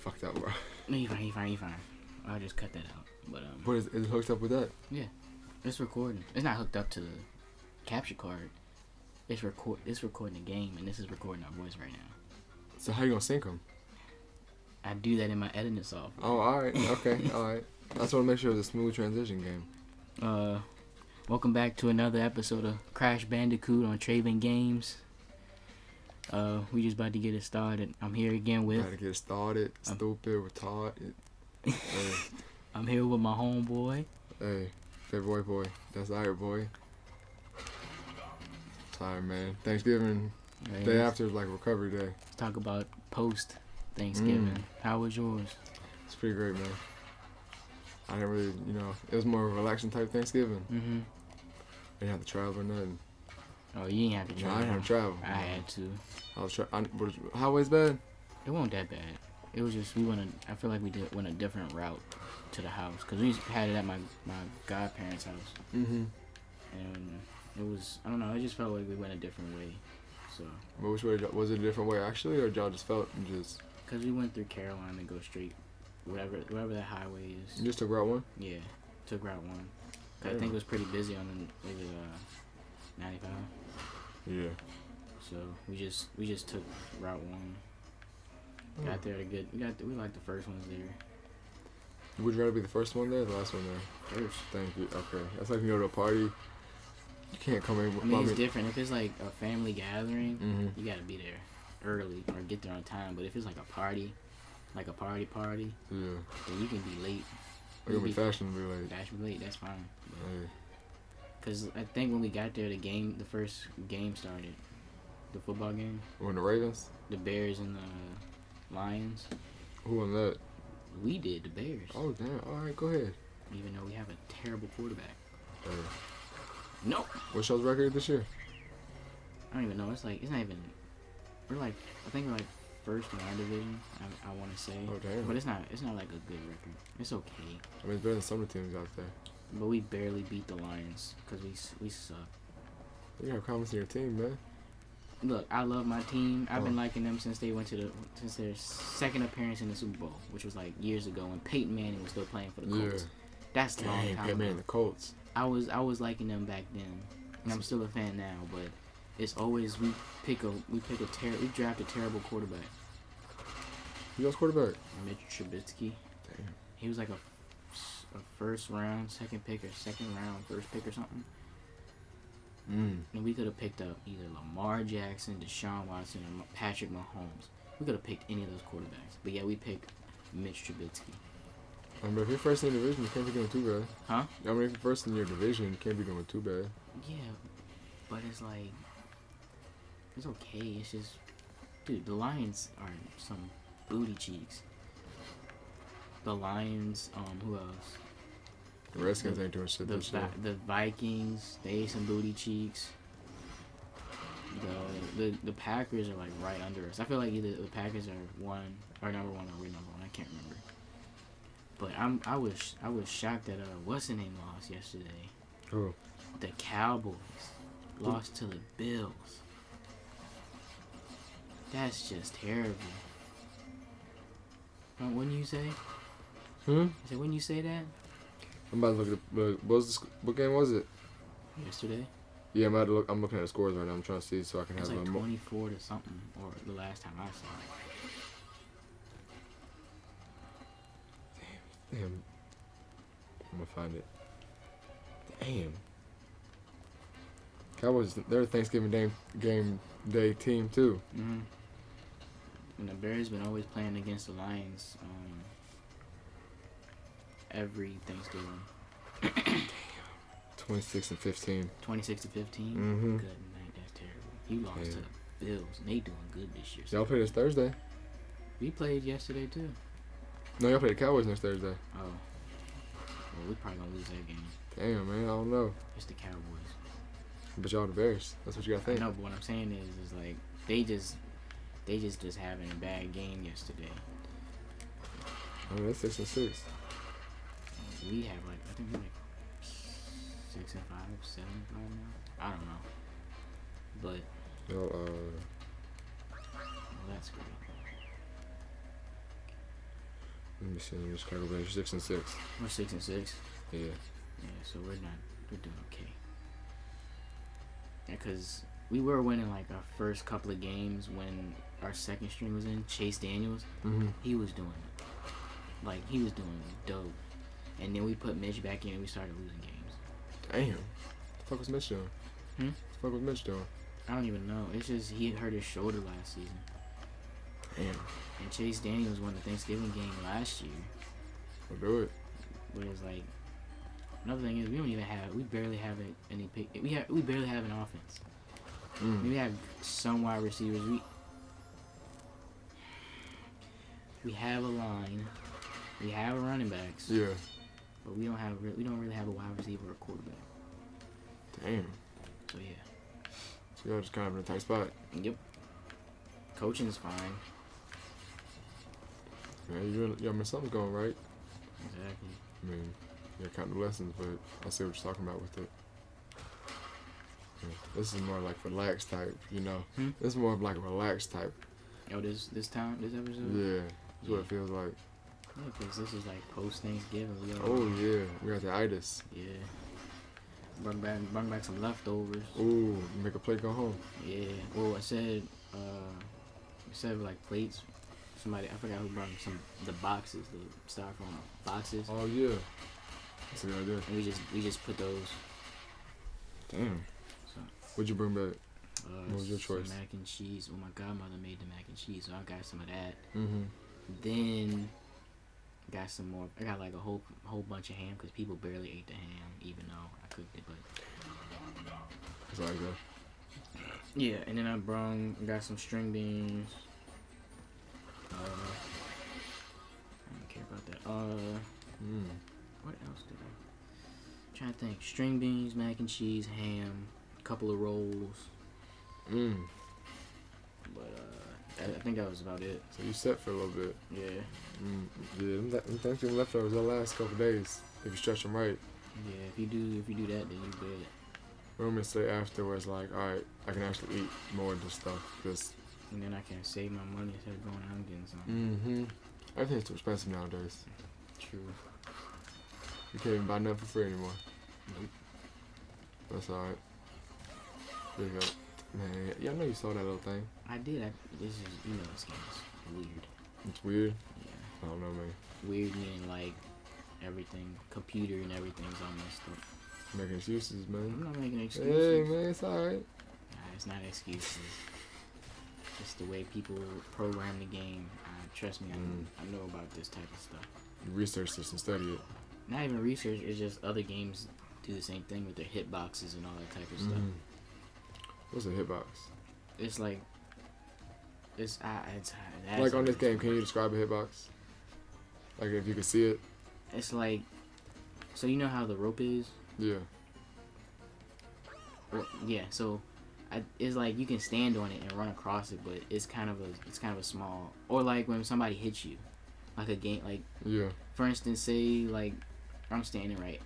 fucked up, bro. No, you fine. I'll just cut that out. But What is it hooked up with that? Yeah, it's recording. It's not hooked up to the capture card. It's recording the game, and this is recording our voice right now. So how you gonna sync them? I do that in my editing software. Oh, all right, okay, all right. I just want to make sure it was a smooth transition game. Welcome back to another episode of Crash Bandicoot on Travin Games. We just about to get it started. I'm here again with. Gotta get it started. Stupid, retarded. Hey. I'm here with my homeboy. Hey, February boy. That's alright, boy. Tired, man. Thanksgiving day after is like recovery day. Let's talk about post Thanksgiving. How was yours? It's pretty great, man. I didn't really, it was more of a relaxing type Thanksgiving. Mm-hmm. I didn't have to travel or nothing. Oh, you didn't have to travel. No, I didn't have to travel. I had to. I was highways bad? It wasn't that bad. It was just I feel like we went a different route to the house because we had it at my godparents' house. Mm-hmm. And it was, I don't know, it just felt like we went a different way. So. But which way was it a different way actually, or y'all just felt just? Because we went through Carolina and go straight, whatever that highway is. You just took Route 1? Yeah, took Route 1. I think it was pretty busy on the 95. Yeah. So we just took Route 1. Got there we liked the first ones there. Would you rather be the first one there or the last one there? First. Thank you. Okay. That's like you go to a party. You can't come in. I mean, it's different. If it's like a family gathering, you gotta be there early or get there on time. But if it's like a party, yeah, then you can be late. You'll be fashionably late. Fashionably late, that's fine. Because I think when we got there, the first game started. The football game. When the Ravens? The Bears and the Lions. Who won that? We did, the Bears. Oh, damn. All right, go ahead. Even though we have a terrible quarterback. No. What's y'all's record this year? I don't even know. It's not even. I think we're like first in our division. I want to say. Oh damn. But it's not like a good record. It's okay. I mean, it's better than some of the teams out there. But we barely beat the Lions because we suck. You have confidence in your team, man. Look, I love my team. I've been liking them since they went since their second appearance in the Super Bowl, which was like years ago when Peyton Manning was still playing for the Colts. Yeah. That's a long time Peyton Manning, the Colts. I was liking them back then, and I'm still a fan now. But it's always we draft a terrible quarterback. Who's y'all's quarterback? Mitch Trubisky. Damn. He was like a first round, second pick, or second round, first pick or something. And we could have picked up either Lamar Jackson, Deshaun Watson, or Patrick Mahomes. We could have picked any of those quarterbacks. But yeah, we picked Mitch Trubisky. But if you're first in the division, you can't be doing too bad. Huh? I mean, if you're first in your division, you can't be doing too bad. Yeah, but it's like, it's okay. It's just, dude, the Lions are some booty cheeks. The Lions, who else? The Redskins ain't doing shit this year. The Vikings, they ate some booty cheeks. The Packers are like right under us. I feel like either the Packers are number one or we're number one. I can't remember. But I was shocked that what's the name lost yesterday. Who? The Cowboys lost to the Bills. That's just terrible. Wouldn't you say? I said, wouldn't you say that? I'm about to look at what game was it? Yesterday. Yeah, I'm looking at the scores right now. I'm trying to see so I can have like 24 to something, or the last time I saw it. Damn. I'm gonna find it. Damn. Cowboys, they're a Thanksgiving game day team too. Mm-hmm. And the Bears been always playing against the Lions every Thanksgiving. Damn. 26 and 15. 26 to 15? Mm-hmm. Good night, that's terrible. You lost to the Bills, and they doing good this year. Y'all play this Thursday. We played yesterday too. No, y'all play the Cowboys next Thursday. Oh. Well, we probably gonna lose that game. Damn, man, I don't know. It's the Cowboys. But y'all the Bears. That's what you gotta think. No, but what I'm saying is like they just having a bad game yesterday. I mean, that's 6 and 6. We have I think we're 6 and 5, 7 and 5 now. I don't know. But well, that's great. Let me see. Let me just calculate. 6-6. We're 6-6. Yeah. Yeah, so we're doing okay. Yeah, cause we were winning like our first couple of games when our second string was in. Chase Daniels, he was doing dope. And then we put Mitch back in and we started losing games. Damn. The fuck was Mitch doing? The fuck was Mitch doing? I don't even know. It's just he hurt his shoulder last season. Damn. And Chase Daniels won the Thanksgiving game last year. We'll do it. But it's like, another thing is we barely have any pick. We barely have an offense. We have some wide receivers. We have a line. We have running backs. Yeah. But we don't really have a wide receiver or quarterback. Damn. So yeah. So y'all just kind of in a tight spot. Yep. Coaching's fine. Man, I mean, something's going right. Exactly. I mean, you're counting the lessons, but I see what you're talking about with it. Yeah, this is more like relaxed type, you know. This is more of like a relaxed type. Oh, this episode? Yeah, that's what it feels like. Yeah, because this is like post Thanksgiving. Oh yeah, we got the itis. Yeah. Bring back some leftovers. Ooh, make a plate go home. Yeah. Well, I said like plates. Somebody, I forgot who brought the boxes, the styrofoam boxes. Oh yeah, that's a good idea. And we just put those. Damn. So. What'd you bring back? What was your choice? Mac and cheese. Well, my godmother made the mac and cheese, so I got some of that. Mm-hmm. Then got some more. I got like a whole bunch of ham because people barely ate the ham, even though I cooked it. But it's like that. Yeah, and then I got some string beans. I don't care about that. What else did I'm trying to think. String beans, mac and cheese, ham, a couple of rolls. But I think that was about it. So you set for a little bit. Yeah. Yeah, them Thanksgiving leftovers the last couple days. If you stretch them right. Yeah, if you do that, then you good. Roman say afterwards, like, all right, I can actually eat more of this stuff, cause. And then I can save my money instead of going out and getting something. Everything's too expensive nowadays. True. You can't even buy nothing for free anymore. Nope. That's all right. There you go. Man, yeah, I know you saw that little thing. I did. This game is weird. It's weird? Yeah. I don't know, man. Weird meaning like everything, computer and everything's all messed up. Making excuses, man. I'm not making excuses. Hey, man, it's all right. Nah, it's not excuses. It's the way people program the game. Trust me, I know about this type of stuff. You research this and study it. Not even research, it's just other games do the same thing with their hitboxes and all that type of stuff. What's a hitbox? It's like, it's like on this game, can you describe a hitbox? Like if you could see it? It's like, so you know how the rope is? Yeah. Well, yeah, so it's like you can stand on it and run across it, but it's kind of a small, or like when somebody hits you, like a game, like for instance, say like I'm standing right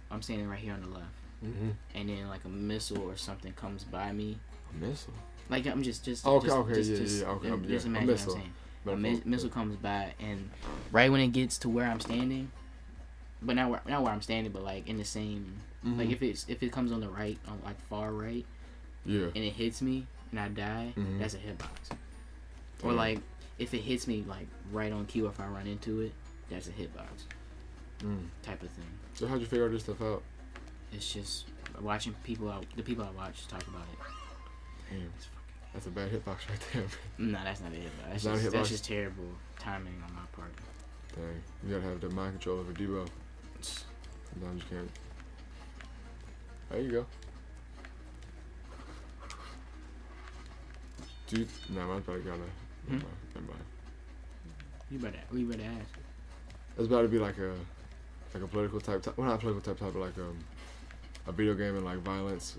here on the left, and then like a missile or something comes by me. A missile? Like I'm just okay, imagine a missile. What I'm saying. Missile comes by, and right when it gets to where I'm standing, but not where I'm standing, but like in the same, like if it comes on the right, on like far right. Yeah. And it hits me and I die, that's a hitbox. Or like if it hits me like right on cue, if I run into it, that's a hitbox. Type of thing. So how'd you figure all this stuff out? It's just watching the people I watch talk about it. Damn. That's a bad hitbox right there. No, that's not a hitbox. That's just terrible timing on my part. Dang. You gotta have the mind control over Debo. Sometimes you can't. There you go. Dude, no, I probably gotta. Never mind. We better ask. It's about to be like a political type. Well, not a political type topic, like a video game and like violence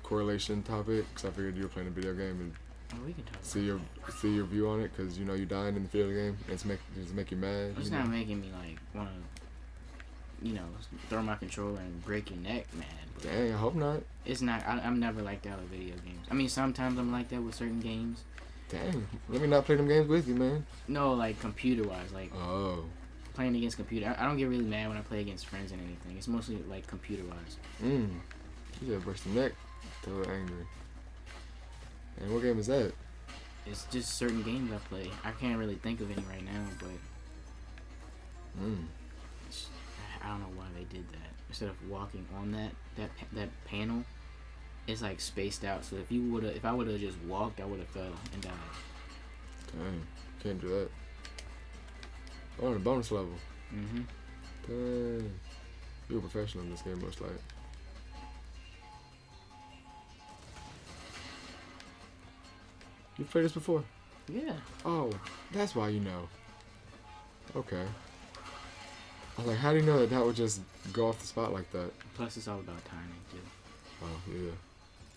correlation topic. Cause I figured you were playing a video game and we can talk. See your view on it, cause you know you dying in the video game. And it's make you mad. It's not making me like wanna, throw my controller and break your neck, man. Dang, I hope not. It's not. I'm never like that with video games. I mean, sometimes I'm like that with certain games. Dang, let me not play them games with you, man. No, like computer-wise, like. Oh, playing against computer. I don't get really mad when I play against friends and anything. It's mostly like computer wise. You just burst the neck. So angry. And what game is that? It's just certain games I play. I can't really think of any right now, but I don't know why they did that. Instead of walking on that panel, it's like spaced out. So if I would have just walked, I would have fell and died. Dang, can't do that. Oh, on the bonus level. Dang, you're a professional in this game, most like. You've played this before? Yeah. Oh, that's why you know. Okay. I was like, how do you know that would just go off the spot like that? Plus, it's all about timing too. Oh yeah.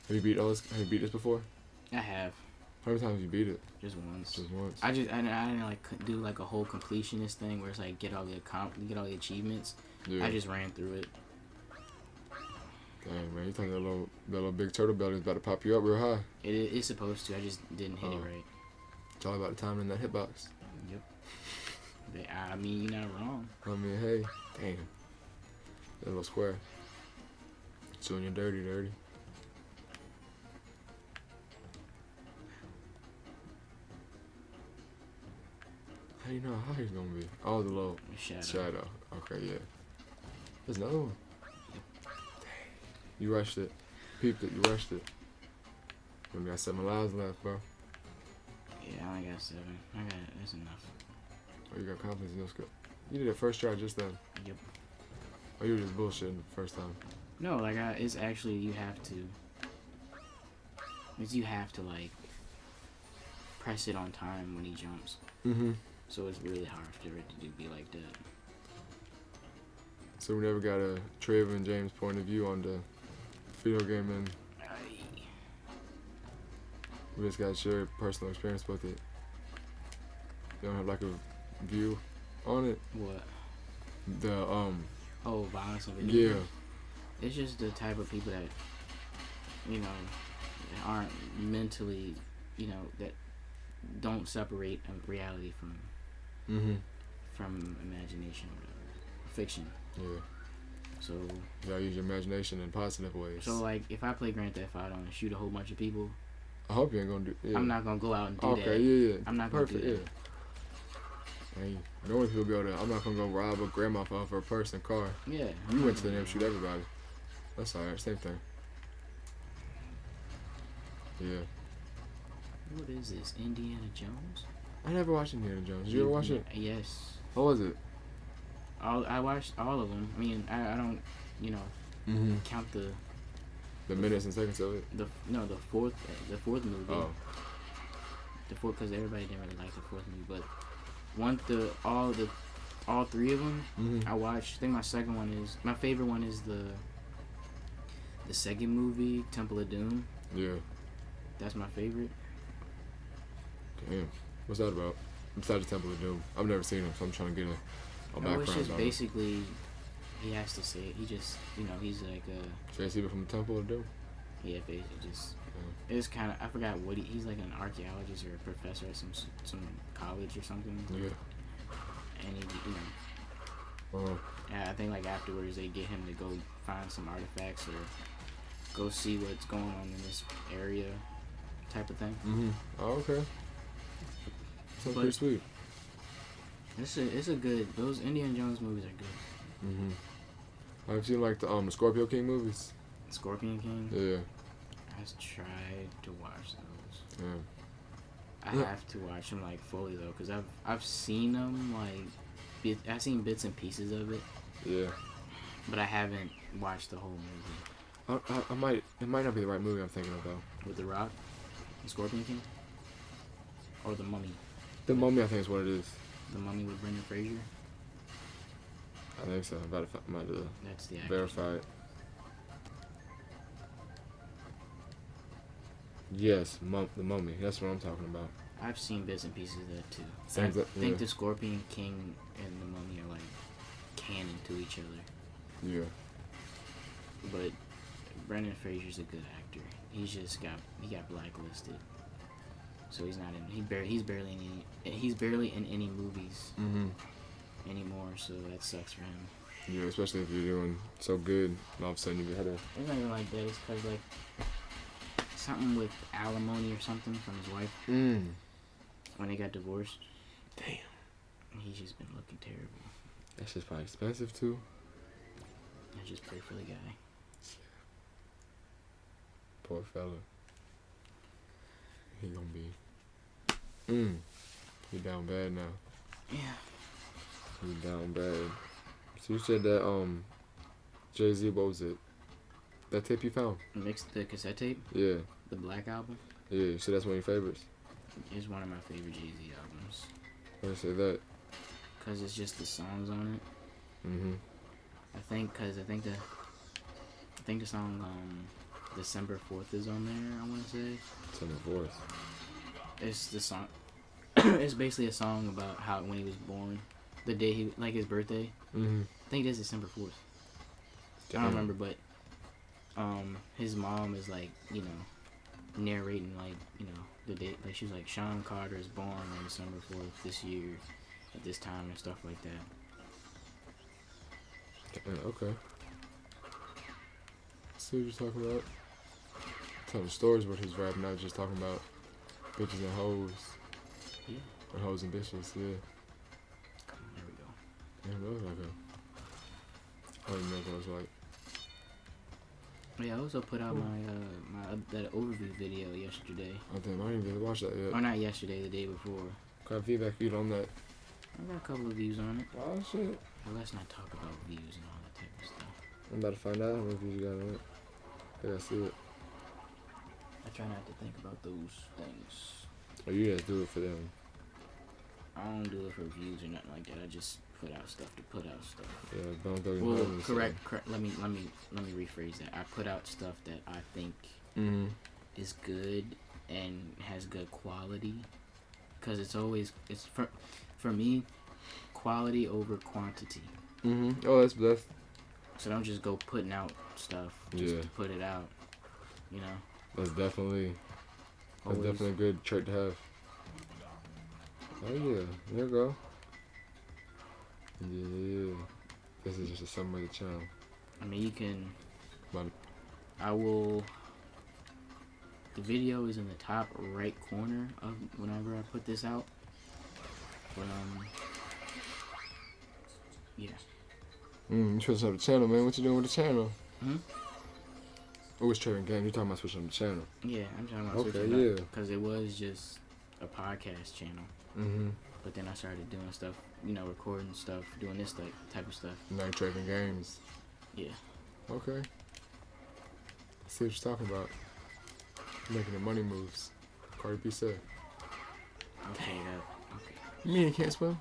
Have you beat this before? I have. How many times have you beat it? Just once. Just once. I didn't like do like a whole completionist thing where it's like get all the achievements. Yeah. I just ran through it. Dang man, you think that little big turtle belly is about to pop you up real high? It's supposed to. I just didn't hit it right. It's all about the timing in that hitbox. Yep. I mean, you're not wrong. I mean, hey, damn. That little square. It's doing you dirty. How do you know how he's gonna be? Oh, the little shadow. Okay, yeah. There's another one. Dang. You rushed it. Peeped it. You rushed it. You only got 7 lives left, bro. Yeah, I only got 7. That's enough. Oh, you got confidence in your skill. You did it first try just then. Yep. Oh, you were just bullshitting the first time. No, like it's actually you have to like press it on time when he jumps. So it's really hard for it to be like that. So we never got a Travin James point of view on the video game, and we just got to share personal experience with it. You don't have like a view on it? What? The Oh, violence and video yeah. games? It's just the type of people that, you know, aren't mentally, you know, that don't separate reality from imagination or whatever. Fiction. Yeah. So You gotta use your imagination in positive ways. So like if I play Grand Theft Auto and shoot a whole bunch of people, I hope you ain't gonna do. Yeah. I'm not gonna go out and do that. Okay, yeah. I'm not Perfect, gonna do that. Yeah. Hey, normally people go to. I'm not gonna go rob a grandma for a purse and car. Yeah. You went to the damn shoot everybody. That's alright. Same thing. Yeah. What is this? Indiana Jones? I never watched Indiana Jones. Did you ever watch it? Yes. What was it? I watched all of them. I mean, I don't, you know, count the minutes and seconds of it. The fourth movie. Oh. The fourth, because everybody didn't really like the fourth movie, but all 3 of them I watched. I think my favorite one is the second movie, Temple of Doom. Yeah. That's my favorite. Damn. What's that about? Besides the Temple of Doom, I've never seen him, so I'm trying to get a background. It's just on basically, he has to say it. He just, you know, he's like a. So you see it from the Temple of Doom? Yeah, basically just. Yeah. It's kind of, I forgot what he's like an archaeologist or a professor at some college or something. Yeah. And he, you know. Yeah, I think like afterwards they get him to go find some artifacts or go see what's going on in this area, type of thing. Oh, okay. Sounds pretty sweet. It's a good. Those Indiana Jones movies are good. Have you seen like the Scorpio King movies? Scorpion King. Yeah. I've tried to watch those. Yeah. I have to watch them like fully though, cause I've seen them like I've seen bits and pieces of it. Yeah. But I haven't watched the whole movie. It might not be the right movie I'm thinking of though. With The Rock, the Scorpion King, or The Mummy. The Mummy, I think is what it is. The Mummy with Brendan Fraser. I think so. I'm about to That's the verify it. Yes, the Mummy. That's what I'm talking about. I've seen bits and pieces of that too. I think the Scorpion King and the Mummy are like canon to each other. Yeah. But Brendan Fraser's a good actor. He got blacklisted, so he's not in. He's barely in any movies anymore. anymore, so that sucks for him. Yeah, especially if you're doing so good, and all of a sudden you had to. It's not even like that. It's because like something with alimony or something from his wife when they got divorced. Damn. He's just been looking terrible. That shit's probably expensive too. I just pray for the guy. Poor fella. He gonna be. He down bad now. Yeah. He down bad. So you said that Jay-Z, what was it? That tape you found? Mixed the cassette tape? Yeah. The Black Album? Yeah, so that's one of your favorites? It's one of my favorite Jay-Z albums. Why you say that? Because it's just the songs on it. Mm-hmm. I think the song December 4th is on there, I want to say. December 4th. It's the song. It's basically a song about how when he was born, the day he, like his birthday. Mm-hmm. I think it is December 4th. Damn. I don't remember, but his mom is like, you know, narrating like, you know, the date. Like she's like, Sean Carter is born on December 4th this year at this time and stuff like that. Yeah, okay. See what you're talking about? Telling stories what he's rapping, not just talking about bitches and hoes. Yeah. Or hoes and bitches, yeah. There we go. Yeah, what was like a... I don't even know what it was like. Yeah, I also put out my that overview video yesterday. Oh damn, I didn't even watch that yet. Or not yesterday, the day before. What kind of feedback you on that? I got a couple of views on it. Oh shit. But let's not talk about views and all that type of stuff. I'm about to find out how many views you got on it. I gotta see it. I try not to think about those things. Oh, you guys do it for them. I don't do it for views or nothing like that. I just put out stuff to put out stuff. Yeah, don't go. Well, correct. Let me rephrase that. I put out stuff that I think is good and has good quality, because it's for me, quality over quantity. Oh, that's. So don't just go putting out stuff just to put it out. You know. That's definitely a good trait to have. Oh yeah, there you go. Yeah, this is just a summary of the channel. I mean, you can. I will. The video is in the top right corner of whenever I put this out. But yeah. You switching up the channel, man. What you doing with the channel? Oh, it's Travin Game. You talking about switching up the channel? Yeah, I'm talking about switching it up because it was just a podcast channel. But then I started doing stuff, you know, recording stuff, doing this type of stuff. Now Travin Games. Yeah. Okay. Let's see what you're talking about. Making the money moves. Cardi B said. Okay. You mean he can't swim?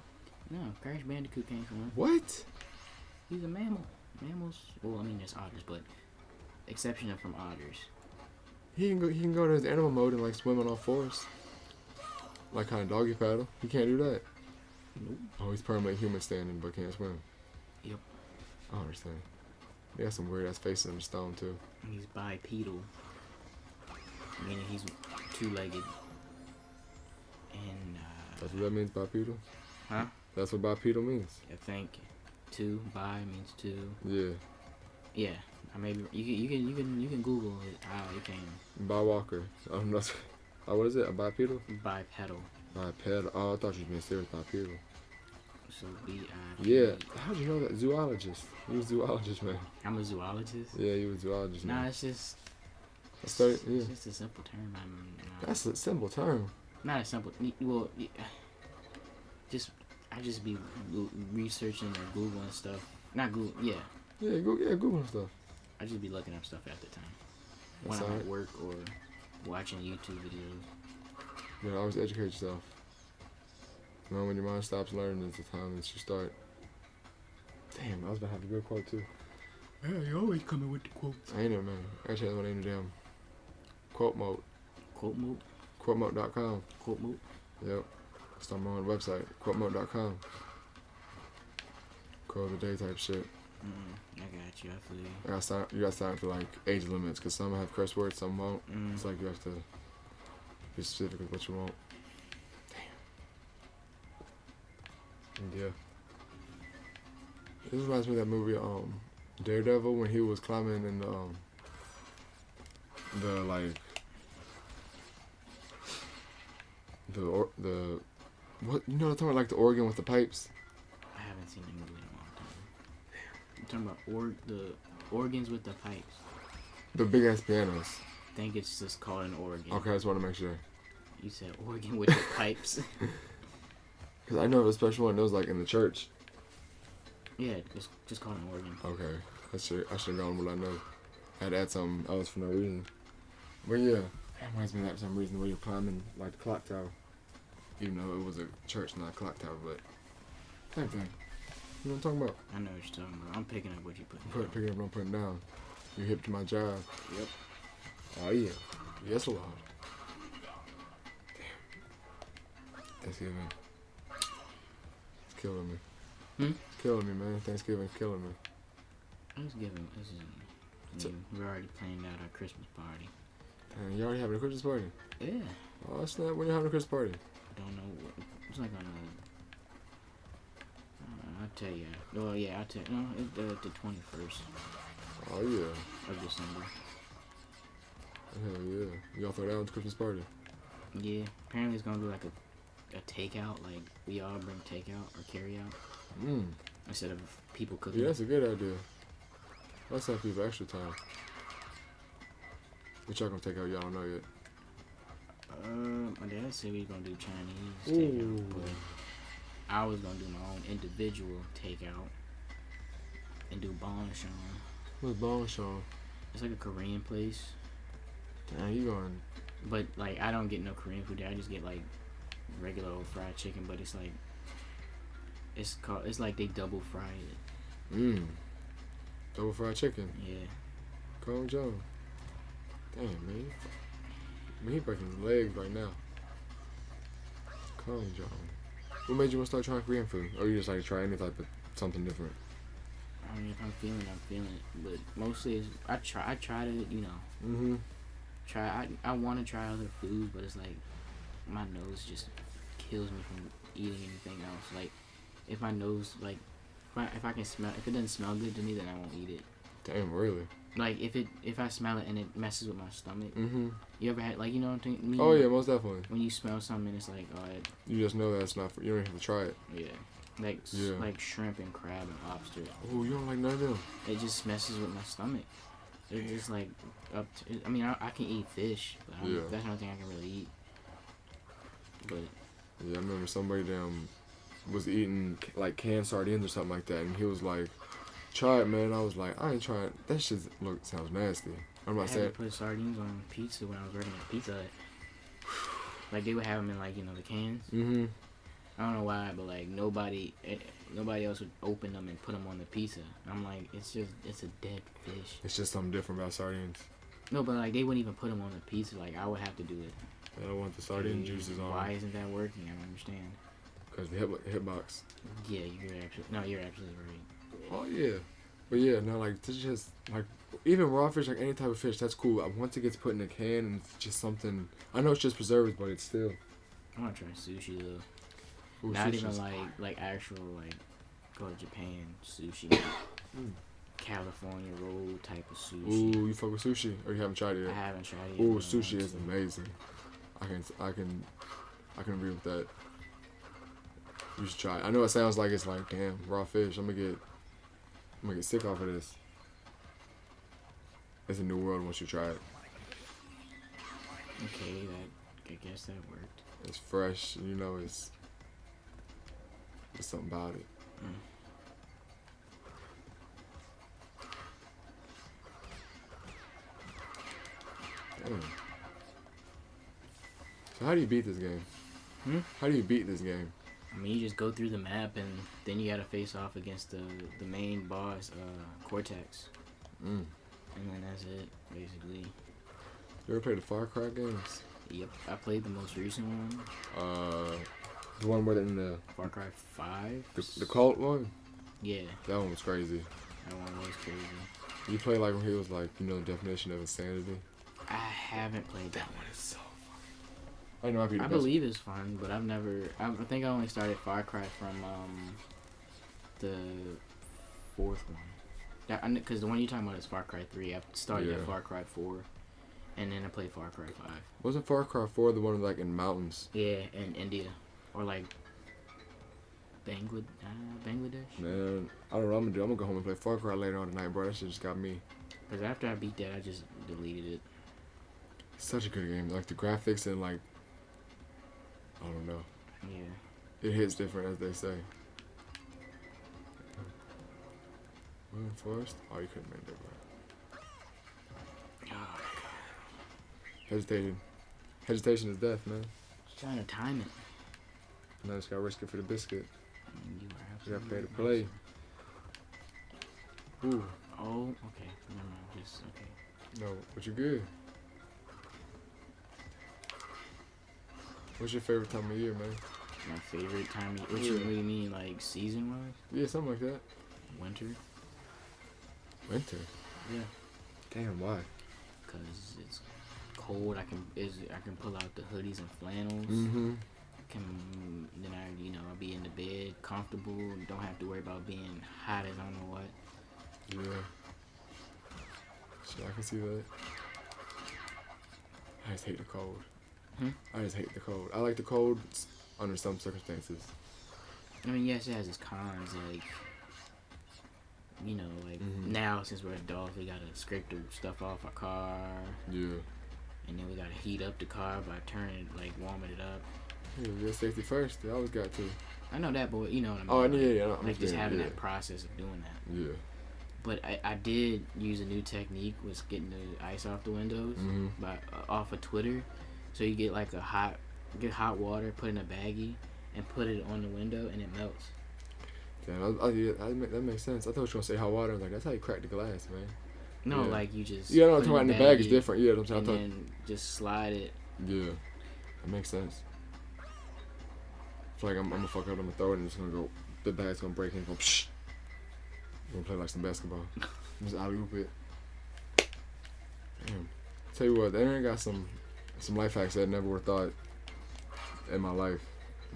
No, Crash Bandicoot can't swim. What? He's a mammal. Mammals. Well, I mean, there's otters, but exception from otters. He can go to his animal mode and like swim on all fours. Like kind of doggy paddle. He can't do that. Nope. Oh, he's permanently human standing but can't swim. Yep. I don't understand. He got some weird ass faces in the stone too. He's bipedal. Meaning he's two-legged. And that's what that means, bipedal? Huh? That's what bipedal means. I think bi means two. Yeah. Yeah. I maybe you can Google it. You can. Bi-walker. I don't know. What is it? A bipedal? Bipedal. Bipedal. Oh, I thought you were being serious. Bipedal. So B-I. Yeah. How'd you know that? Zoologist. You was a zoologist, man. I'm a zoologist. Yeah, you was a zoologist. Nah, man. it's just. It's just a simple term. That's a simple term. Not a simple. Well, I just be researching or Googling stuff. Not Google. Yeah. Yeah, Google stuff. I just be looking up stuff at the time. That's when I'm at work or watching YouTube videos. Yeah, always educate yourself. You know, when your mind stops learning is the time that you start. Damn, I was about to have a good quote too. Yeah, you always coming with the quotes. I ain't it, man. Actually, that's what I ain't damn. Quote mode. Quote mode? Quotemode.com. Quote mode? Yep. Start my own website. Quotemode.com. Quote of the day type shit. I got you. I feel you. You got to sign up for like age limits because some have curse words, some won't. It's like you have to be specific with what you want. Damn. And yeah. This reminds me of that movie, Daredevil, when he was climbing in the like the what, you know what I'm talking about, like the organ with the pipes. I haven't seen the movie in a long time. I'm talking about the organs with the pipes. The big ass pianos. I think it's just called an organ. Okay, I just want to make sure. You said organ with the pipes. Cause I know of a special one that was like in the church. Yeah, it's just called an organ. Okay, I should have gone with what I know. I had to add something else for no reason. But yeah, it reminds me of that for some reason where you're climbing like the clock tower. Even though it was a church, not a clock tower, but same thing. You know what I'm talking about? I know what you're talking about. I'm picking up what you put. Picking up what I'm putting down. You hip to my job. Yep. Oh yeah. Yes, Lord. Damn. Thanksgiving. It's killing me. It's killing me, man. Thanksgiving's killing me. Thanksgiving we're already planning out our Christmas party. Damn, you already having a Christmas party? Yeah. Oh snap! When you having a Christmas party? Don't know. It's like on I'll tell you. Well, yeah, I'll tell you. No, it's the 21st. Oh yeah. Of December. Hell yeah. Y'all throw down the Christmas party? Yeah. Apparently it's gonna be like a takeout. Like we all bring takeout or carry out. Instead of people cooking. Yeah, that's a good idea. Let's have people extra time. What y'all gonna take out? Y'all don't know yet. My dad said we were gonna do Chinese takeout, but I was gonna do my own individual takeout and do bonchon. What's bonchon? It's like a Korean place. Damn, you going? But like, I don't get no Korean food there. I just get like regular old fried chicken. But it's like it's like they double fry it. Double fried chicken. Yeah. Kong Joe. Damn, man. Man, he breaking his legs right now. Kong Joe. What made you want to start trying Korean food? Or you just like to try any type of something different? I mean, if I'm feeling it. But mostly, I try to, you know. I want to try other foods, but it's like my nose just kills me from eating anything else. Like, if my nose, like, if I can smell, if it doesn't smell good to me, then I won't eat it. Damn, really? Like, if I smell it and it messes with my stomach. You ever had, like, you know what I'm saying? Oh yeah, most definitely. When you smell something, and it's like, oh, you just know that's not for, you don't even have to try it. Yeah. Like shrimp and crab and lobster. Oh, you don't like none of them? It just messes with my stomach. It's just like I mean, I can eat fish, but that's the only thing I can really eat. But yeah, I remember somebody was eating like canned sardines or something like that, and he was like, "Try it, man." I was like, "I ain't trying it. That shit sounds nasty." I'm not saying. I had to put sardines on pizza when I was working at Pizza Hut. Like they would have them in like the cans. I don't know why, but like nobody else would open them and put them on the pizza. I'm like, it's a dead fish. It's just something different about sardines. No, but like they wouldn't even put them on the pizza. Like I would have to do it. I don't want the sardine juices on. Why isn't that working? I don't understand. Because the hitbox. Yeah, you're absolutely right. Oh yeah, but yeah, no, like this just like even raw fish, like any type of fish, that's cool. Once it gets put in a can and it's just something. I know it's just preserved, but it's still. I want to try sushi though. Ooh, not sushi's even like actual like go to Japan sushi. California roll type of sushi. Ooh, you fuck with sushi, or you haven't tried it yet? I haven't tried it yet. Ooh, sushi is amazing. I can agree with that. You should try it. I know it sounds like it's like damn raw fish. I'm gonna get sick off of this. It's a new world once you try it. Okay, I guess that worked. It's fresh, you know. It's something about it. Damn. So how do you beat this game? How do you beat this game? I mean, you just go through the map and then you gotta face off against the main boss, Cortex. And then that's it, basically. You ever played the Far Cry games? Yep, I played the most recent one. The one where in the Far Cry 5. The cult one? Yeah. That one was crazy. That one was crazy. You play like when he was like, you know, the definition of insanity? I haven't played that one. Is so fun. I believe it's fun, but I think I only started Far Cry from the fourth one. Because the one you're talking about is Far Cry 3. I started at Far Cry 4, and then I played Far Cry 5. Wasn't Far Cry 4 the one like in mountains? Yeah, in India. Or like Bangladesh? Man, I don't know what I'm gonna do. I'm gonna go home and play Far Cry later on tonight, bro. That shit just got me. Because after I beat that, I just deleted it. Such a good game. Like the graphics and like, I don't know. Yeah. It hits different, as they say. Moving forest? Oh, you couldn't make that, bro. Oh, Hesitated. Hesitation is death, man. just trying to time it. Now just gotta risk it for the biscuit. You are You gotta pay to play. Ooh. Oh, okay. Never mind. Just okay. No, but you good. What's your favorite time of year, man? My favorite time of year. What do you mean, like season wise? Yeah, something like that. Winter. Winter? Yeah. Damn, why? Cause it's cold. I can pull out the hoodies and flannels. Mm-hmm. Then I'll be in the bed, comfortable, and don't have to worry about being hot as I don't know what. Yeah. Shit, I can see that. I just hate the cold. I just hate the cold. I like the cold under some circumstances. I mean, yes, it has its cons. Like, now since we're adults, we gotta scrape the stuff off our car. Yeah. And then we gotta heat up the car by warming it up. Yeah, safety first. They always got to. I know that, but you know what I mean. Oh, yeah. Like just having that process of doing that. Yeah. But I did use a new technique, was getting the ice off the windows off of Twitter. So you get like hot water, put in a baggie, and put it on the window, and it melts. Damn, that makes sense. I thought you were gonna say hot water. I was like, that's how you crack the glass, man. No, like you just. Yeah, no, I'm talking about in the bag is different. Yeah, I'm and then just slide it. Yeah, that makes sense. I feel like I'm gonna fuck up. I'm gonna throw it and it's gonna go. The bag's gonna break and go. Psh. I'm gonna play like some basketball. Just alley-oop it. Damn. Tell you what, the internet got some life hacks that I never would have thought in my life.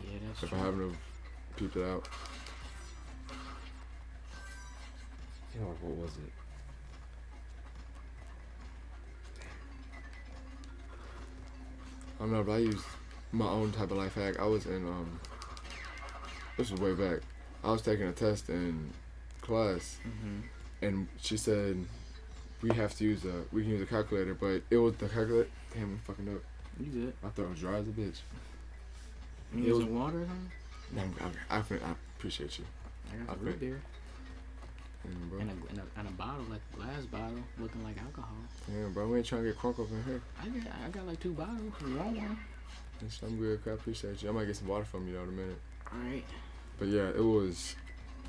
Yeah, that's if true. I haven't have peeped it out. You know, what was it? I don't know, but I used my own type of life hack. I was in this was way back. I was taking a test in class, and she said we can use a calculator, but it was the calculator. Damn, I'm fucking up. You good? My throat was dry as a bitch. You using water or something? No, I appreciate you. I got some root beer. Damn, bro. And a bottle, like a glass bottle, looking like alcohol. Damn, bro, we ain't trying to get crunk up in here. I got like 2 bottles. You want one? I'm good. I appreciate you. I might get some water from you in a minute. All right. But yeah, it was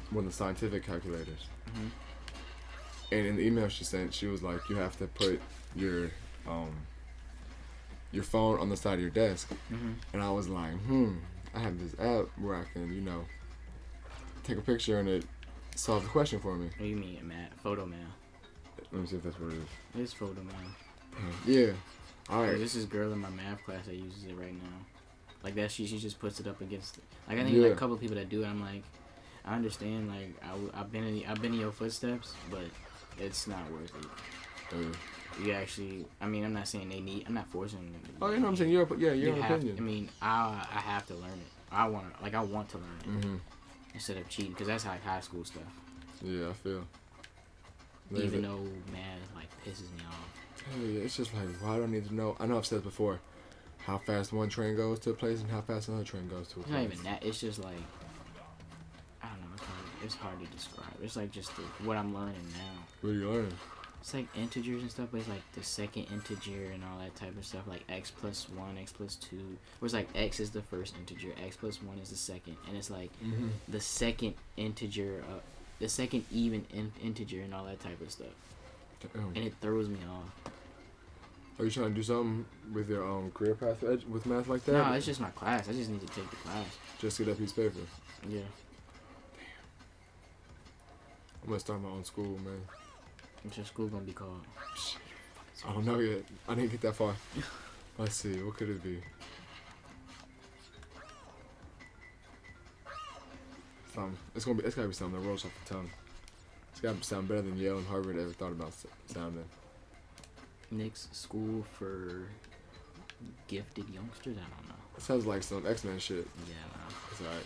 one of the scientific calculators. And in the email she sent, she was like, you have to put your phone on the side of your desk. And I was like, I have this app where I can, take a picture and it solves the question for me. What do you mean, photo mail? Let me see if that's what it is. It's photo mail. Yeah. All right. This is girl in my math class that uses it right now. Like that, she just puts it up against. Like I think like a couple of people that do it. I'm like, I understand. Like I've been in your footsteps, but it's not worth it. You actually. I mean, I'm not saying they need. I'm not forcing them. Oh, you know what I'm saying? Your opinion. I mean, I have to learn it. I want to learn it instead of cheating, because that's like high school stuff. Yeah, I feel. Even though math like pisses me off. Hell yeah, it's just like, why do I need to know? I know I've said this before, how fast one train goes to a place and how fast another train goes to a place. It's not even that. It's just like, I don't know. It's hard to describe. It's like just what I'm learning now. What are you learning? It's like integers and stuff, but it's like the second integer and all that type of stuff, like x plus 1, x plus 2. Where it's like x is the first integer, x plus 1 is the second, and it's like the second integer, the second even integer and all that type of stuff. Damn. And it throws me off. Are you trying to do something with your career path with math like that? No, it's just my class. I just need to take the class. Just get that piece of paper. Yeah. Damn. I'm gonna start my own school, man. What's your school gonna be called? I don't know yet. I didn't get that far. Let's see. What could it be? It's gotta be something that rolls off the tongue. It's got to sound better than Yale and Harvard ever thought about sounding. Nick's school for gifted youngsters? I don't know. It sounds like some X-Men shit. Yeah, I know. It's alright.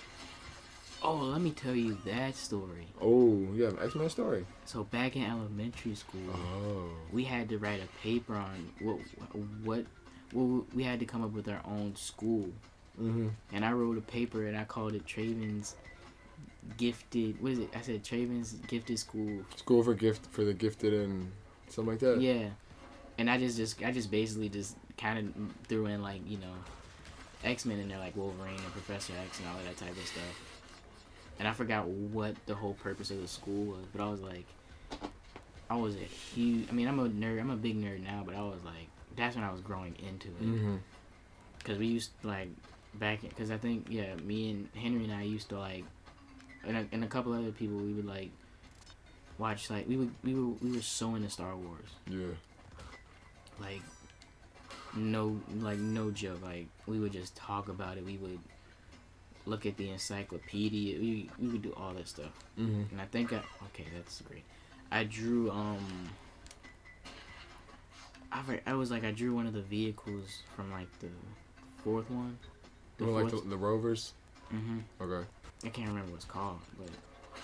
Oh, let me tell you that story. Oh, you have an X-Men story? So back in elementary school, we had to write a paper on what we had to come up with our own school. Mm-hmm. And I wrote a paper and I called it Travin's Gifted. What is it? I said Travin's Gifted School. School for the gifted and something like that. Yeah. And I just basically just kind of threw in like, you know, X-Men in there, like Wolverine and Professor X and all of that type of stuff. And I forgot what the whole purpose of the school was, but I was like, I'm a nerd. I'm a big nerd now, but I was like, that's when I was growing into it. Mm-hmm. Cause we used to like cause I think me and Henry and I used to like, and a couple other people, we would like watch like we were so into Star Wars. Yeah. Like no joke. Like we would just talk about it. We would look at the encyclopedia. We would do all that stuff. Mm-hmm. And I think that's great. I drew I drew one of the vehicles from like the fourth one. Like the Rovers. Mm-hmm. Okay. I can't remember what it's called, but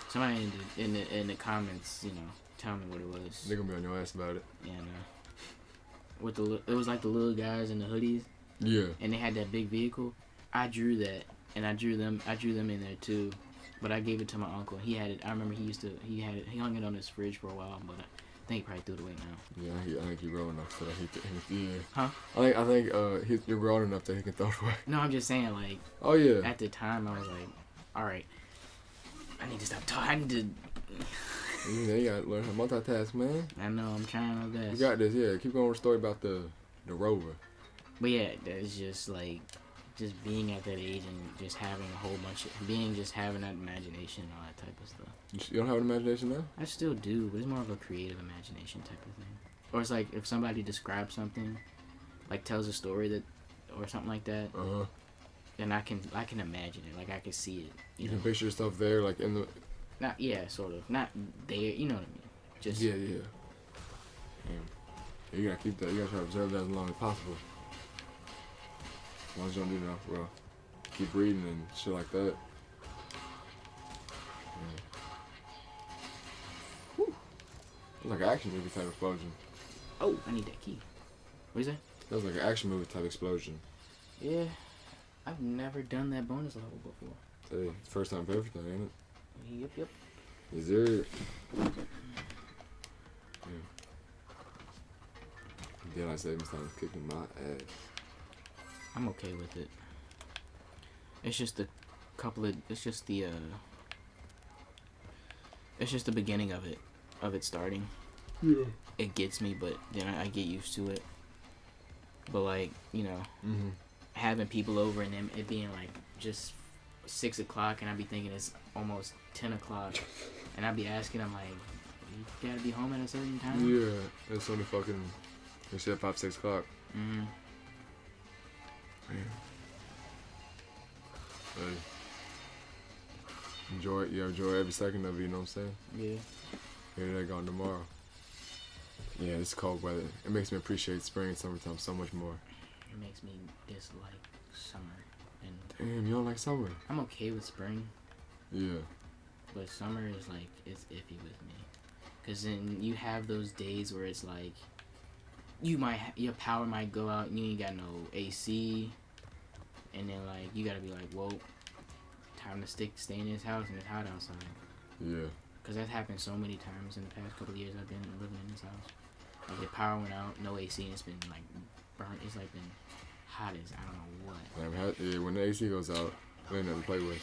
somebody in the comments, you know, tell me what it was. They're gonna be on your ass about it. Yeah, no. It was like the little guys in the hoodies. Yeah. And they had that big vehicle. I drew that, and I drew them in there too, but I gave it to my uncle. He had it. I remember he had it. He hung it on his fridge for a while, but I think he probably threw it away now. Yeah, I think you're grown enough so that he Huh? I think you're grown enough that he can throw it away. No, I'm just saying, like. Oh yeah. At the time, I was like, all right, I need to stop talking. I need to. Yeah, you gotta learn how to multitask, man. I know, I'm trying my best. You got this, yeah. Keep going with the story about the Rover. But yeah, that's just like, just being at that age and just having a whole bunch of, having that imagination and all that type of stuff. You don't have an imagination now? I still do, but it's more of a creative imagination type of thing. Or it's like, if somebody describes something, like tells a story that, or something like that, then I can imagine it, like I can see it. You can picture yourself there, like in the... Sort of. Not there, you know what I mean. Just... Yeah. You gotta keep that, you gotta try to observe that as long as possible. As long as you don't do that, bro. Keep reading and shit like that. Yeah. It's like an action movie type explosion. Oh, I need that key. What is that? That was like an action movie type explosion. Yeah. I've never done that bonus level before. Hey, it's first time for everything, ain't it? Yep. Is it? Yeah. Daylight savings time is kicking my ass. I'm okay with it. It's just the beginning of it starting. Yeah. It gets me, but then I get used to it. But like, you know, having people over and then it being like just 6 o'clock and I be thinking it's almost 10 o'clock and I be asking them like, you gotta be home at a certain time? Yeah, it's only fucking, it's at 5, 6 o'clock. Mm-hmm. Man. Hey. Enjoy it. Yeah, enjoy every second of it, you know what I'm saying? Yeah. Here they gone tomorrow. Yeah, it's cold weather. It makes me appreciate spring and summertime so much more. It makes me dislike summer. And damn, you don't like summer? I'm okay with spring. Yeah. But summer is like, it's iffy with me. Because then you have those days where it's like, your power might go out and you ain't got no AC. And then like, you gotta be like, whoa, time to stay in this house and it's hot outside. Yeah. Because that's happened so many times in the past couple of years I've been living in this house. Like the power went out, no AC, and it's been like burnt. It's like been hot as I don't know what. Yeah, when the AC goes out, there ain't nothing to play with.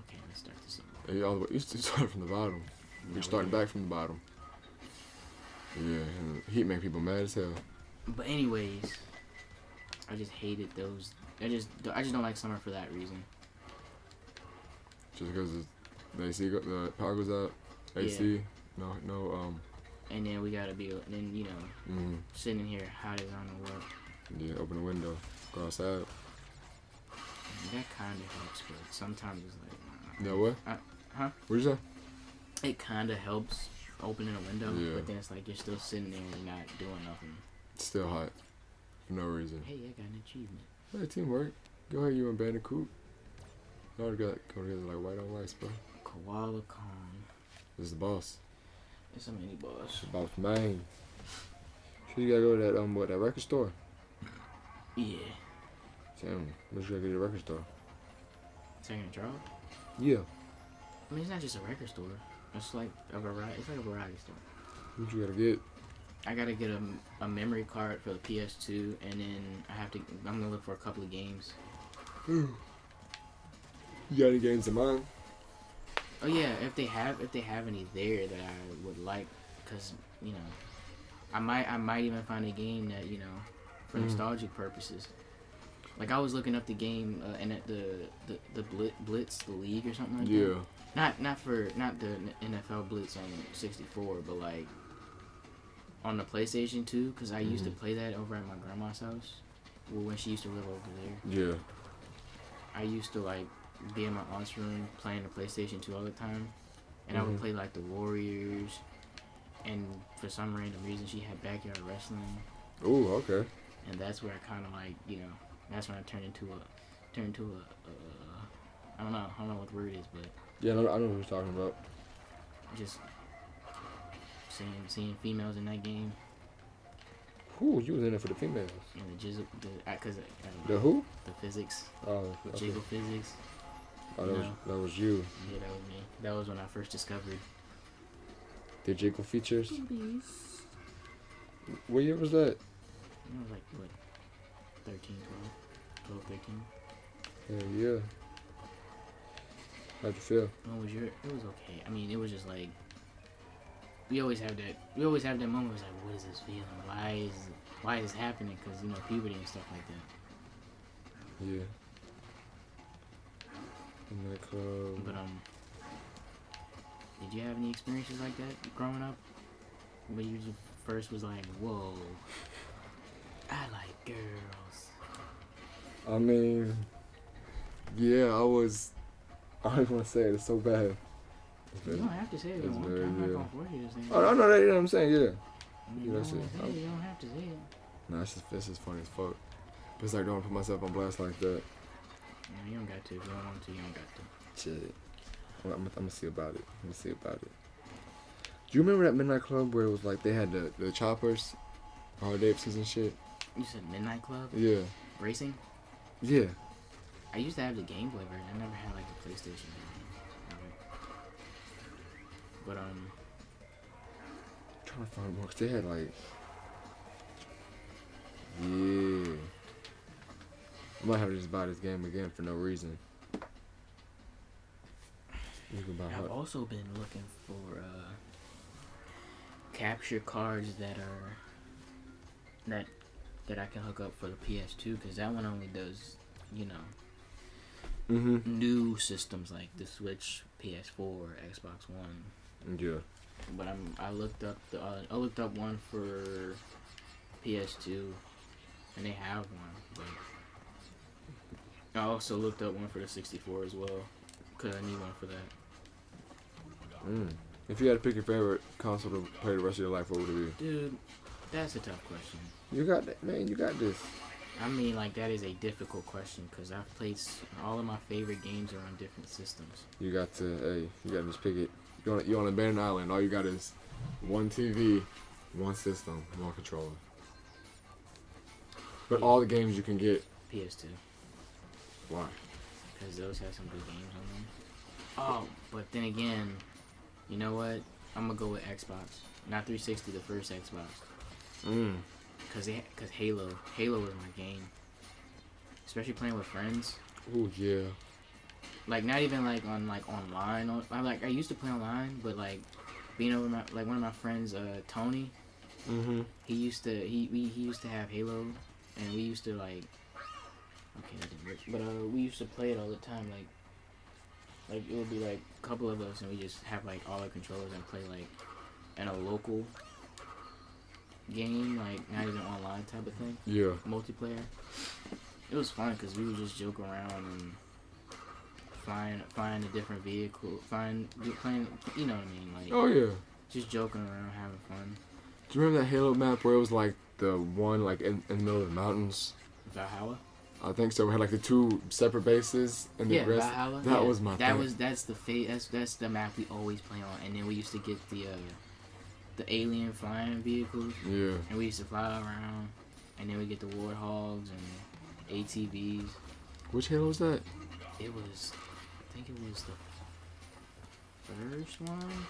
Okay, let's start this over. You start from the bottom. You're starting back from the bottom. Yeah, and heat make people mad as hell. But anyways, I just hated those. I just don't like summer for that reason. Just because the AC, the power goes out, AC, yeah. no. And then we gotta be, then you know, sitting here hot as I don't know what. Yeah, open the window, go outside. That kind of helps, but sometimes it's like. Yeah, what? Huh? What'd you say? it kind of helps opening a window, Yeah. but then it's like you're still sitting there and not doing nothing. It's still hot. For no reason. Hey, I got an achievement. Hey, teamwork. Go ahead, you and Bandicoot. Y'all got go together like white on rice, bro. Koala Kong. This is the boss. It's a mini boss. The boss man. So you gotta go to that that record store. Yeah. Damn, what you gotta go to the record store? Second drop? Yeah. I mean, it's not just a record store. It's like a variety. It's like a variety store. What you gotta get? I gotta get a memory card for the PS2, and then I'm gonna look for a couple of games. You got any games in mind? Oh yeah, if they have any there that I would like, cause you know, I might even find a game that, you know, for nostalgic purposes. Like I was looking up the game and at the Blitz, the league or something like that. Yeah. Not the NFL Blitz on 64, but like on the PlayStation 2, cause I used to play that over at my grandma's house, when she used to live over there. Yeah. I used to like be in my aunt's room playing the PlayStation 2 all the time, and I would play like the Warriors, and for some random reason she had backyard wrestling. Ooh, okay. And that's where I kind of like, you know, that's when I turned into a I don't know what the word is, but yeah, I know what you're talking about. just seeing females in that game. Ooh, you was in it for the females. And the jizzle, cause The who? the physics, Oh, the okay. jiggle physics. Oh, that was you. Yeah, that was me. That was when I first discovered The jiggle features. What year was that? I was like, what, 13, 12, 13? Hell yeah. How'd you feel? What was your? It was okay. I mean, it was just like, we always have that moment where it's like, what is this feeling? Why is this happening? Because, you know, puberty and stuff like that. Yeah. In that club. But, did you have any experiences like that growing up? When you just first was like, whoa, I like girls. I mean, yeah, I don't want to say it. It's so bad. You don't have to say it. It's I'm very, not yeah. going to force you to say it. Oh, I know that. You know what I'm saying? Yeah. I mean, Yeah, that's you it. don't have to say it. Nah, it's just funny as fuck. But it's like, don't put myself on blast like that. No, you don't got to. If you don't want to, you don't got to. Shit. I'm gonna see about it. Do you remember that Midnight Club where it was like they had the choppers, Hard Apes and shit? You said Midnight Club? Yeah. Racing? Yeah. I used to have the Game Boy version. I never had like the PlayStation version. But I'm trying to find more. 'Cause they had like, yeah. I might have to just buy this game again for no reason. You can buy I've also been looking for capture cards that I can hook up for the PS2, because that one only does, you know, new systems like the Switch, PS4, Xbox One. Yeah. But I looked up one for PS2, and they have one. But I also looked up one for the 64 as well, because I need one for that. If you had to pick your favorite console to play the rest of your life, what would it be? Dude, that's a tough question. You got that, man. You got this. I mean, like, that is a difficult question, because I've played all of my favorite games are on different systems. You got to just pick it. You're on a abandoned island. All you got is one TV, one system, one controller. But all the games you can get. PS2. Why? Because those have some good games on them. Oh, but then again, you know what? I'm going to go with Xbox. Not 360, the first Xbox. Because Halo was my game. Especially playing with friends. Oh yeah. Like, not even like on like online. I used to play online, but like being over one of my friends, Tony. He used to have Halo, and we used to like. Okay, that didn't work. But we used to play it all the time. Like it would be like a couple of us, and we just have like all our controllers and play like in a local game, like not even online type of thing. Yeah. Multiplayer. It was fun because we would just joke around and flying a different vehicle, playing, you know what I mean, like. Oh yeah. Just joking around, having fun. Do you remember that Halo map where it was like the one like in the middle of the mountains? Valhalla. I think so. We had like the two separate bases and the rest. Valhalla. That was my thing. That's the map we always play on, and then we used to get the alien flying vehicles. Yeah. And we used to fly around, and then we get the warthogs and ATVs. Which Halo was that? I think it was the first one.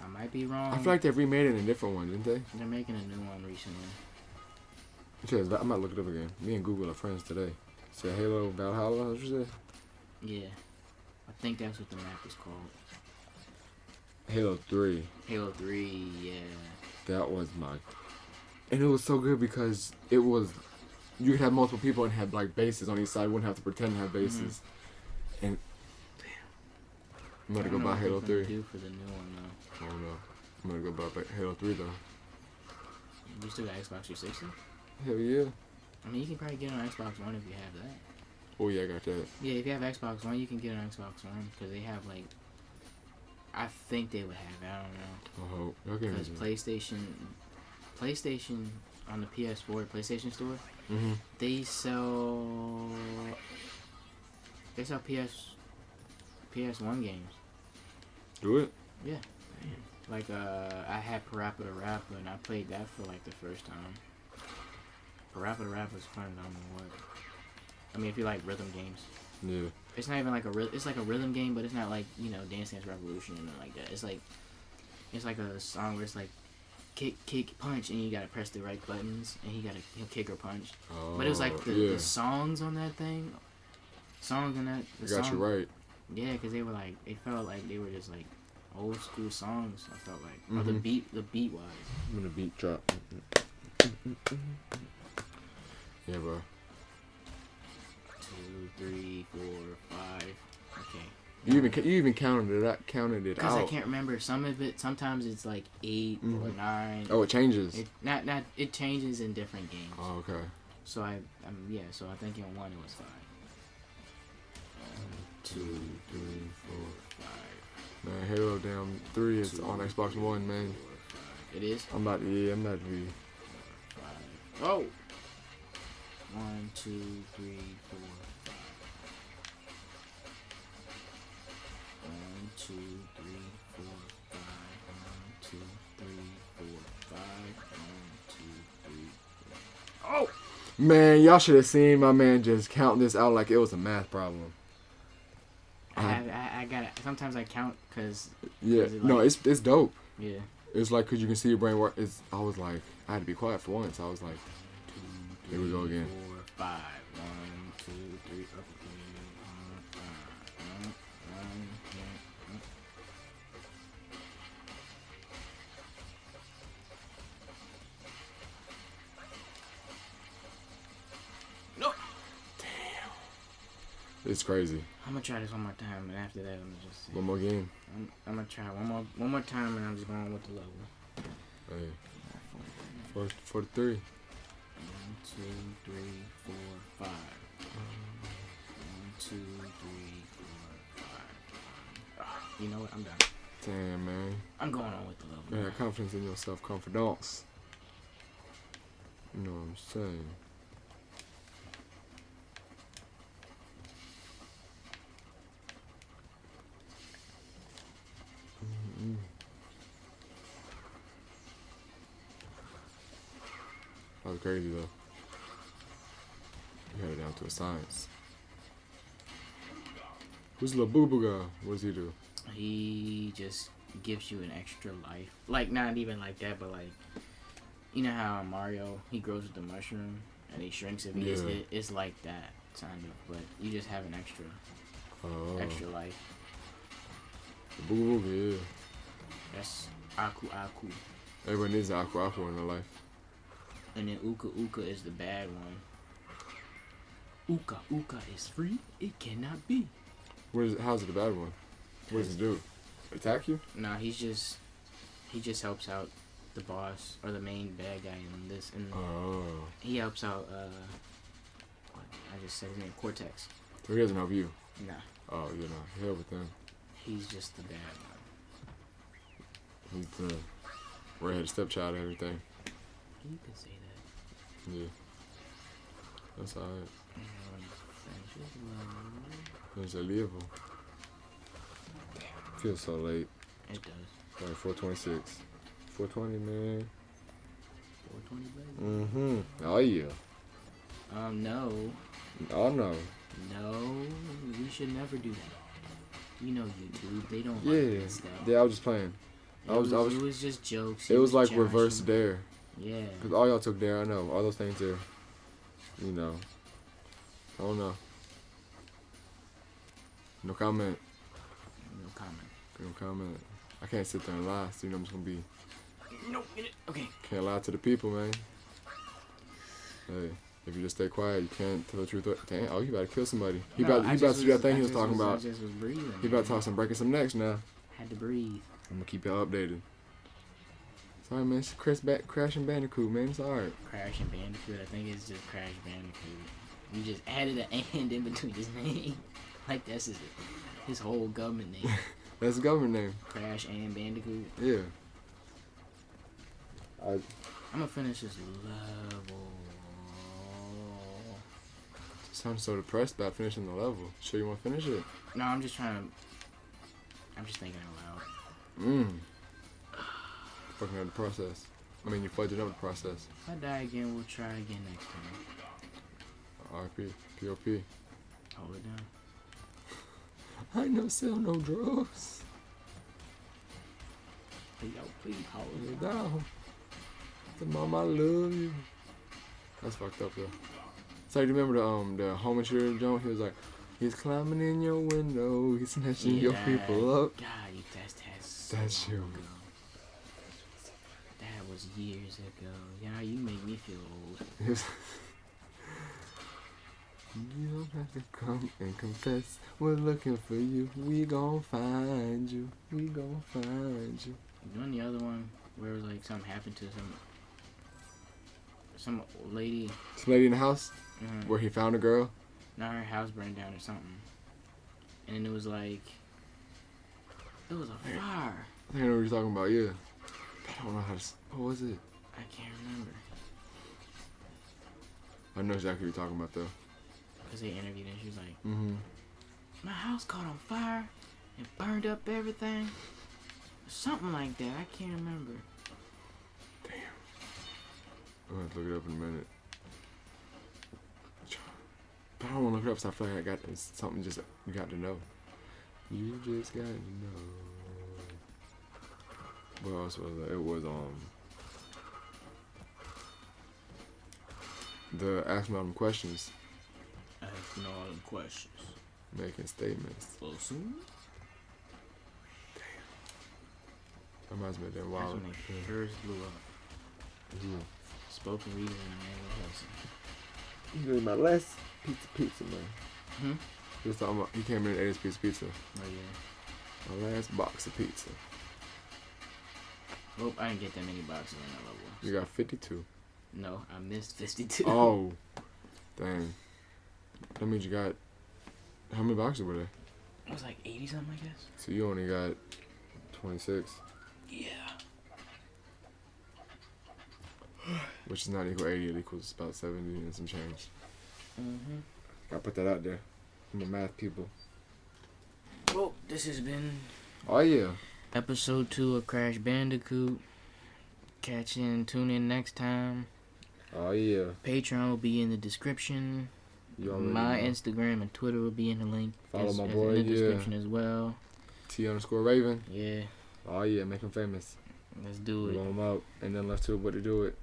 I might be wrong. I feel like they remade it in a different one, didn't they? They're making a new one recently. I might look it up again. Me and Google are friends today. Say Halo Valhalla, what you say? Yeah. I think that's what the map is called. Halo 3. Halo 3, yeah. That was and it was so good because it was, you could have multiple people and have like bases on each side. You wouldn't have to pretend to have bases. Mm-hmm. And I'm gonna go buy Halo 3. Do for the new one though. I don't know. I'm gonna go buy Halo 3 though. You still got Xbox 360? Hell yeah. I mean, you can probably get it on Xbox One if you have that. Oh yeah, I got that. Yeah, if you have Xbox One, you can get it on Xbox One because they have like. I think they would have it. I don't know. Oh, okay. Because PlayStation on the PS4 PlayStation Store, they sell PS1 games. Do it? Yeah. Like I had Parappa the Rapper and I played that for like the first time. Parappa the Rapper is fun. I don't know what. I mean, if you like rhythm games. Yeah. It's not even like it's like a rhythm game, but it's not like, you know, Dance Dance Revolution and like that. It's like a song where it's like kick, punch, and you gotta press the right buttons, and he'll kick or punch. Oh, but it was like the songs on that thing, Got you right. Yeah, because they felt like they were just like old school songs. I felt like, or the beat wise. I'm gonna beat drop. Yeah, bro. 2, 3, 4, 5. Okay. You even counted it out. Because I can't remember some of it. Sometimes it's like 8 or 9. Oh, it changes. It changes in different games. Oh, okay. So So I think in one it was 5. 1, 2, 3, 4, 5. Man, Halo 3 is on Xbox One, man. It is. I'm about to be. 5. Oh. 1, 2, 3, 4, 5. 1, 2, 3, 4, 5. 1, 2, 3, 4, 5. 1, 2, 3, 4. Oh! Man, y'all should have seen my man just count this out like it was a math problem. I got it. Sometimes I count because. Yeah. No, it's dope. Yeah. It's like because you can see your brain work. I was like, I had to be quiet for once. I was like, 2, 3, here we go again. 4, 5. 1, 2, 3. Up. No. Damn. It's crazy. I'm gonna try this one more time, and after that, I'm gonna just. One more game. I'm gonna try one more time, and I'm just going with the level. Hey. For the 3. 1, 2, 3, 4, 5. 1, 2, 3, 4, 5. You know what? I'm done. Damn, man. I'm going on with the level. Man, confidence in yourself, confidence. You know what I'm saying? That was crazy though. You had it down to a science. Who's the little boo boo guy? What does he do? He just gives you an extra life. Like, not even like that, but like, you know how Mario, he grows with the mushroom and he shrinks if he gets hit? It's like that, kind of. But you just have an extra life. The boo boo, yeah. That's Aku. Everyone needs an Aku in their life. And then Uka is the bad one. Uka is free. It cannot be. How's it the bad one? What does it do? Attack you? Nah, he just helps out the boss or the main bad guy in this. And he helps out. I just said his name, Cortex. So he doesn't help you. Nah. Oh, you know, hell with them. He's just the bad one. He's the redheaded stepchild and everything. You could say that. Yeah. That's alright. There's a level. Feels so late. It does. Like 4:26. 4:20, man. 4:20, baby. Mm-hmm. Oh yeah. No. Oh no. No, we should never do that. You know YouTube, they don't Yeah. like that stuff. Yeah, I was just playing. It was just jokes. It was like joshing. reverse dare. Yeah. Cause all y'all took dare. I know all those things there. You know. I don't know. No comment. No comment. No comment. I can't sit there and lie. So you know I'm just gonna be. No, get it. Okay. Can't lie to the people, man. Hey, if you just stay quiet, you can't tell the truth. Damn, oh, you about to kill somebody. He about to do that thing he was talking about. I just was breathing. He about to talk some breaking some necks now. Had to breathe. I'm gonna keep y'all updated. Sorry, man. It's Crashing Bandicoot, man. It's alright. Crash and Bandicoot. I think it's just Crash Bandicoot. You just added an and in between his name. Like that's his whole government name. That's the government name. Crash and Bandicoot. Yeah. I'm gonna finish this level. Sounds so depressed about finishing the level. Sure you want to finish it? No, I'm just thinking out loud. Fucking out the process. I mean, you fudging up the process. If I die again, we'll try again next time. R.I.P. P.O.P. Hold it down. I ain't no sell no drugs. Please hold Hold it it down. down. The mama I love you. That's fucked up though. So you remember the home insurance joint? He was like, he's climbing in your window, he's snatching your people up. God, that's you. ago. That was years ago. Yeah, you make me feel old. You don't have to come and confess. We're looking for you. We gon' find you. We gon' find you. You know the other one where like something happened to some lady. Some lady in the house Mm-hmm. where he found a girl. Now her house burned down or something, and then it was like it was a fire. I think I know what you're talking about. Yeah. I don't know how to. What was it? I can't remember. I know exactly what you're talking about though. Cause they interviewed her and she was like, Mm-hmm. my house caught on fire and burned up everything. Something like that. I can't remember. Damn. I'm gonna have to look it up in a minute. But I don't want to look it up, so I feel like I got something just you got to know. You just got to know. What else was it? It was the ask me all them questions. Ask me all them questions. Making statements. Soon? That reminds me of that That's wild. when they first blew up. Mm-hmm. Spoken reason and Emmanuel Hudson. You know my last pizza, man. Hmm? He was talking about, he came in and ate his piece of pizza. Oh yeah. My last box of pizza. Well, I didn't get that many boxes on that level. You got 52. No, I missed 52. Oh, dang. That means you got, how many boxes were there? It was like 80 something, I guess. So you only got 26. Yeah. Which is not equal 80, it equals about 70 and some change. Mm-hmm. Gotta put that out there. I'm a math people. Well, this has been Oh yeah. episode 2 of Crash Bandicoot. Tune in next time. Oh yeah. Patreon will be in the description. You already My know. Instagram and Twitter will be in the link. Follow my as boy, in the yeah. description as well. T_Raven. Yeah, Oh yeah, make him famous. let's do Blow it. him out. Ain't nothing left to it but to do it.